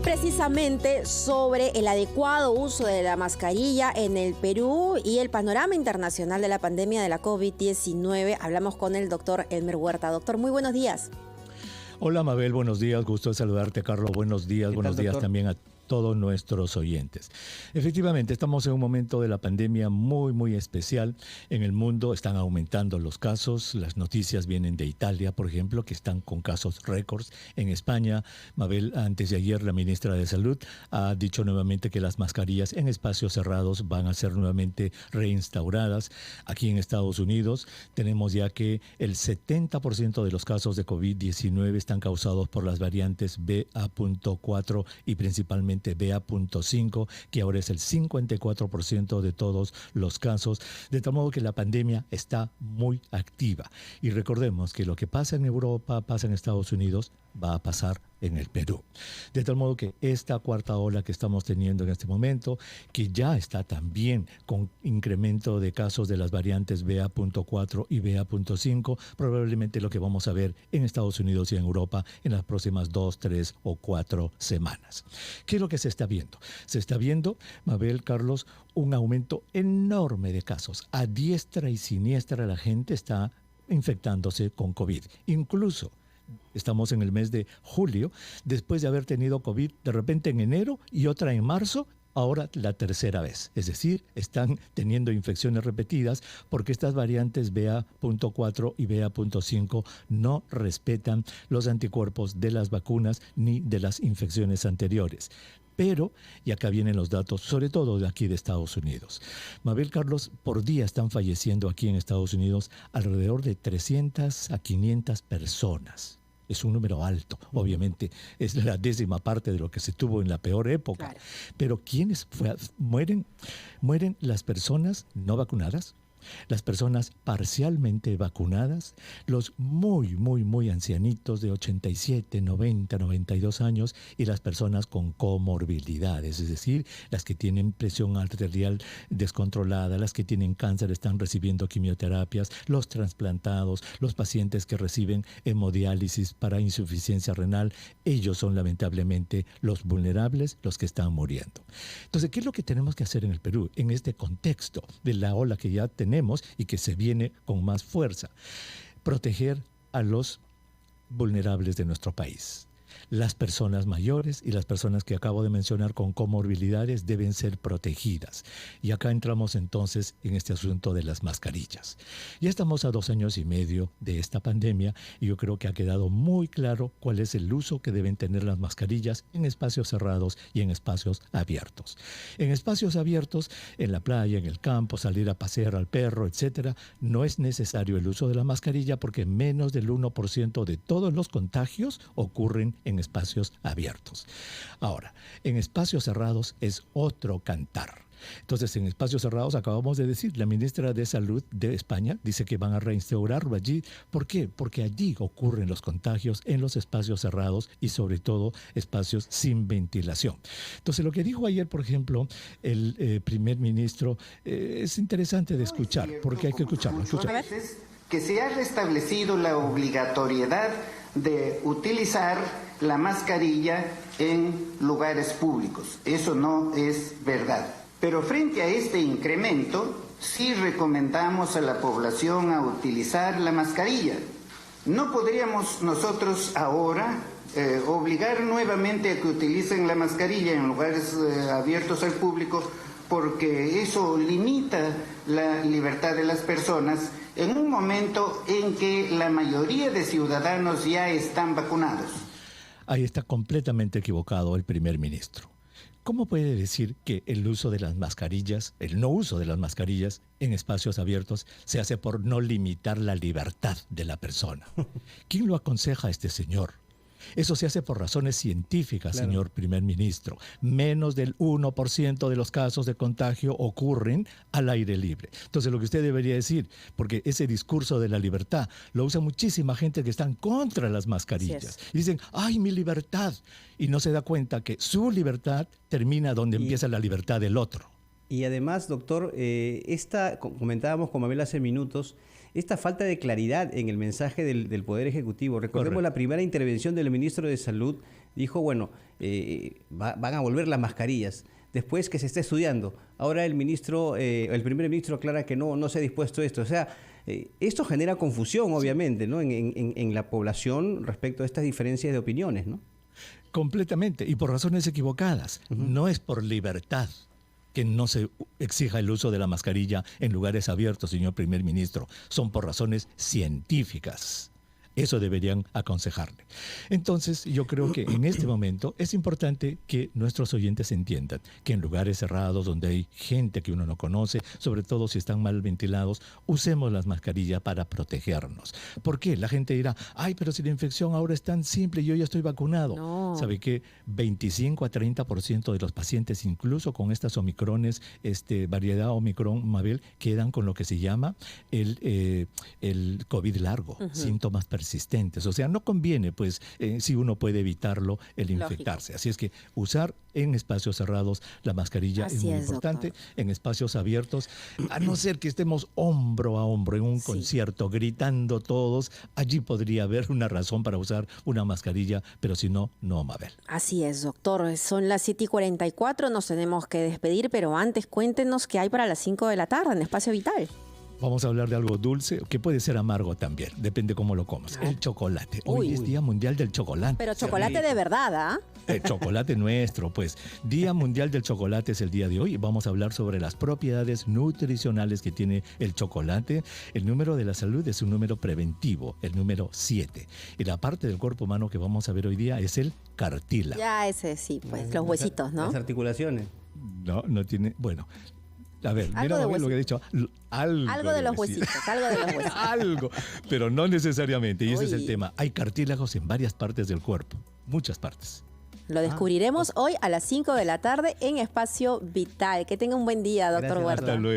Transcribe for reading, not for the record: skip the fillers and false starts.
precisamente sobre el adecuado uso de la mascarilla en el Perú y el panorama internacional de la pandemia de la COVID-19. Hablamos con el doctor Elmer Huerta. Doctor, muy buenos días. Hola Mabel, buenos días, gusto de saludarte, Carlos, buenos días también a todos nuestros oyentes. Efectivamente, estamos en un momento de la pandemia muy especial. En el mundo están aumentando los casos, las noticias vienen de Italia, por ejemplo, que están con casos récords. En España, Mabel, antes de ayer, la ministra de Salud ha dicho nuevamente que las mascarillas en espacios cerrados van a ser nuevamente reinstauradas. Aquí en Estados Unidos tenemos ya que el 70% de los casos de COVID-19 están causados por las variantes BA.4 y principalmente BA.5, que ahora es el 54% de todos los casos, de tal modo que la pandemia está muy activa. Y recordemos que lo que pasa en Europa, pasa en Estados Unidos, va a pasar en el Perú. De tal modo que esta cuarta ola que estamos teniendo en este momento, que ya está también con incremento de casos de las variantes BA.4 y BA.5, probablemente lo que vamos a ver en Estados Unidos y en Europa en las próximas 2, 3 o 4 semanas. ¿Qué es lo que se está viendo? Se está viendo, Mabel, Carlos, un aumento enorme de casos. A diestra y siniestra la gente está infectándose con COVID. Incluso estamos en el mes de julio, después de haber tenido COVID de repente en enero y otra en marzo, ahora la tercera vez. Es decir, están teniendo infecciones repetidas porque estas variantes BA.4 y BA.5 no respetan los anticuerpos de las vacunas ni de las infecciones anteriores. Pero, y acá vienen los datos, sobre todo de aquí de Estados Unidos. Mabel, Carlos, por día están falleciendo aquí en Estados Unidos alrededor de 300 a 500 personas. Es un número alto, obviamente es la 10ª parte de lo que se tuvo en la peor época. Claro. Pero ¿quiénes mueren? Mueren las personas no vacunadas, las personas parcialmente vacunadas, los muy ancianitos de 87, 90, 92 años y las personas con comorbilidades, es decir, las que tienen presión arterial descontrolada, las que tienen cáncer, están recibiendo quimioterapias, los trasplantados, los pacientes que reciben hemodiálisis para insuficiencia renal, ellos son lamentablemente los vulnerables, los que están muriendo. Entonces, ¿qué es lo que tenemos que hacer en el Perú en este contexto de la ola que ya tenemos y que se viene con más fuerza? Proteger a los vulnerables de nuestro país. Las personas mayores y las personas que acabo de mencionar con comorbilidades deben ser protegidas. Y acá entramos entonces en este asunto de las mascarillas. Ya estamos a 2 años y medio de esta pandemia y yo creo que ha quedado muy claro cuál es el uso que deben tener las mascarillas en espacios cerrados y en espacios abiertos. En espacios abiertos, en la playa, en el campo, salir a pasear al perro, etcétera, no es necesario el uso de la mascarilla porque menos del 1% de todos los contagios ocurren en espacios abiertos. Ahora, en espacios cerrados es otro cantar. Entonces, en espacios cerrados, acabamos de decir, la ministra de Salud de España dice que van a reinstaurarlo allí. ¿Por qué? Porque allí ocurren los contagios en los espacios cerrados y sobre todo espacios sin ventilación. Entonces, lo que dijo ayer, por ejemplo, el primer ministro, es interesante de escuchar, porque hay que escucharlo. Que se ha restablecido la obligatoriedad de utilizar la mascarilla en lugares públicos. Eso no es verdad. Pero frente a este incremento, sí recomendamos a la población a utilizar la mascarilla. No podríamos nosotros ahora obligar nuevamente a que utilicen la mascarilla en lugares abiertos al público, porque eso limita la libertad de las personas en un momento en que la mayoría de ciudadanos ya están vacunados. Ahí está completamente equivocado el primer ministro. ¿Cómo puede decir que el uso de las mascarillas, el no uso de las mascarillas en espacios abiertos se hace por no limitar la libertad de la persona? ¿Quién lo aconseja a este señor? Eso se hace por razones científicas, claro, señor primer ministro. Menos del 1% de los casos de contagio ocurren al aire libre. Entonces, lo que usted debería decir, porque ese discurso de la libertad lo usa muchísima gente que están contra las mascarillas. Y dicen, ¡ay, mi libertad! Y no se da cuenta que su libertad termina donde empieza la libertad del otro. Y además, doctor, comentábamos con Mabel hace minutos, esta falta de claridad en el mensaje del Poder Ejecutivo. Recordemos la primera intervención del ministro de Salud dijo, bueno, van a volver las mascarillas. Después que se está estudiando. Ahora el primer ministro aclara que no se ha dispuesto a esto. O sea, esto genera confusión, obviamente, ¿no? En la población respecto a estas diferencias de opiniones, ¿no? Completamente, y por razones equivocadas. No es por libertad que no se exija el uso de la mascarilla en lugares abiertos, señor primer ministro. Son por razones científicas. Eso deberían aconsejarle. Entonces, yo creo que en este momento es importante que nuestros oyentes entiendan que en lugares cerrados donde hay gente que uno no conoce, sobre todo si están mal ventilados, usemos las mascarillas para protegernos. ¿Por qué? La gente dirá, ay, pero si la infección ahora es tan simple, yo ya estoy vacunado. No. ¿Sabe qué? 25 a 30% de los pacientes, incluso con estas omicrones, variedad omicron, Mabel, quedan con lo que se llama el COVID largo, síntomas persistentes. O sea, no conviene, pues, si uno puede evitarlo, el infectarse. Así es que usar en espacios cerrados la mascarilla es muy importante. Doctor. En espacios abiertos, a no ser que estemos hombro a hombro en un concierto, gritando todos, allí podría haber una razón para usar una mascarilla, pero si no, no, Mabel. Así es, doctor. Son las 7:44, nos tenemos que despedir, pero antes cuéntenos qué hay para las 5 de la tarde en Espacio Vital. Vamos a hablar de algo dulce, que puede ser amargo también, depende cómo lo comas. El chocolate. Hoy es Día Mundial del Chocolate. Pero chocolate de verdad, ¿ah? El chocolate nuestro, pues. Día Mundial del Chocolate es el día de hoy. Vamos a hablar sobre las propiedades nutricionales que tiene el chocolate. El número de la salud es un número preventivo, el número 7. Y la parte del cuerpo humano que vamos a ver hoy día es el cartílago. Ya ese sí, pues los huesitos, ¿no? Las articulaciones. No tiene, bueno... A ver, algo mira lo que he dicho. Algo de los huesitos, algo de los huesitos. Algo, pero no necesariamente. Y ese es el tema. Hay cartílagos en varias partes del cuerpo, muchas partes. Lo descubriremos hoy a las 5 de la tarde en Espacio Vital. Que tenga un buen día, doctor Huerta. Hasta luego.